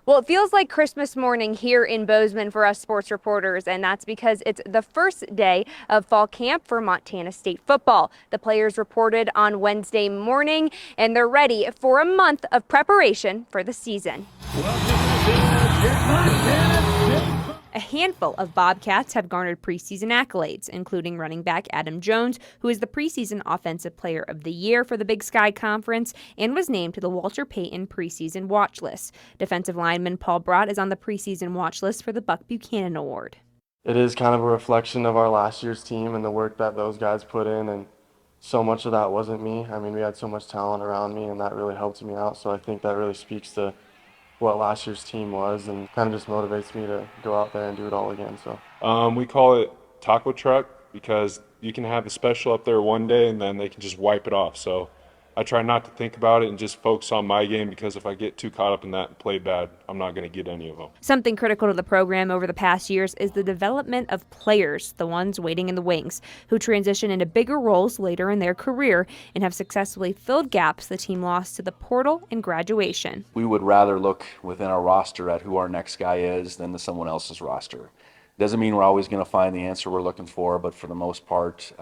Well, it feels like Christmas morning here in Bozeman for us sports reporters, and that's because it's the first day of fall camp for Montana State football. The players reported on Wednesday morning, and they're ready for a month of preparation for the season. A handful of Bobcats have garnered preseason accolades, including running back Adam Jones, who is the preseason Offensive Player of the Year for the Big Sky Conference and was named to the Walter Payton preseason watch list. Defensive lineman Paul Brott is on the preseason watch list for the Buck Buchanan Award. It is kind of a reflection of our last year's team and the work that those guys put in, and so much of that wasn't me. I mean, we had so much talent around me, and that really helped me out. So I think that really speaks to what last year's team was, and kind of just motivates me to go out there and do it all again. So We call it taco truck because you can have a special up there one day and then they can just wipe it off. So I try not to think about it and just focus on my game, because if I get too caught up in that and play bad, I'm not going to get any of them. Something critical to the program over the past years is the development of players, the ones waiting in the wings, who transition into bigger roles later in their career and have successfully filled gaps the team lost to the portal and graduation. We would rather look within our roster at who our next guy is than to someone else's roster. Doesn't mean we're always going to find the answer we're looking for, but for the most part,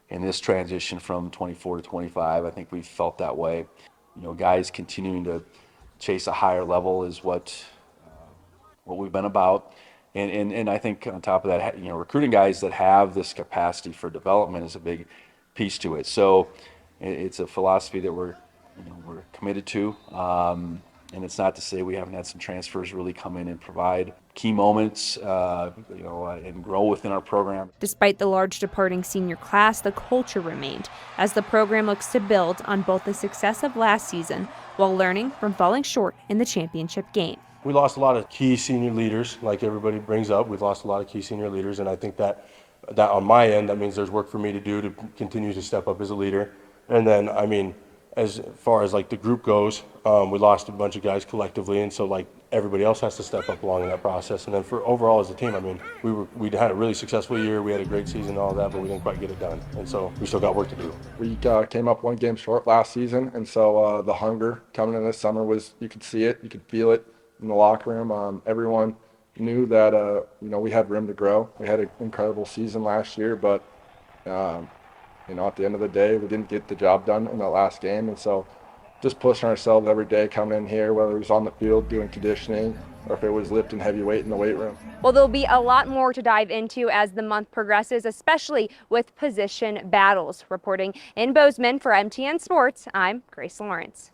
in this transition from 24 to 25, I think we've felt that way. You know, guys continuing to chase a higher level is what we've been about. And I think on top of that, you know, recruiting guys that have this capacity for development is a big piece to it. So it's a philosophy that we're committed to. And it's not to say we haven't had some transfers really come in and provide key moments, and grow within our program. Despite the large departing senior class, the culture remained as the program looks to build on both the success of last season while learning from falling short in the championship game. We lost a lot of key senior leaders, like everybody brings up. We've lost a lot of key senior leaders, and I think that on my end, that means there's work for me to do to continue to step up as a leader. And then, I mean, as far as like the group goes, we lost a bunch of guys collectively, and so like everybody else has to step up along in that process. And then for overall as a team, I mean, we had a really successful year. We had a great season and all that, but we didn't quite get it done, and so we still got work to do. We came up one game short last season, and so the hunger coming in this summer was, you could see it, you could feel it in the locker room. Everyone knew that we had room to grow. We had an incredible season last year, but at the end of the day, we didn't get the job done in the last game, and so just pushing ourselves every day coming in here, whether it was on the field doing conditioning or if it was lifting heavy weight in the weight room. Well, there'll be a lot more to dive into as the month progresses, especially with position battles. Reporting in Bozeman for MTN Sports, I'm Grace Lawrence.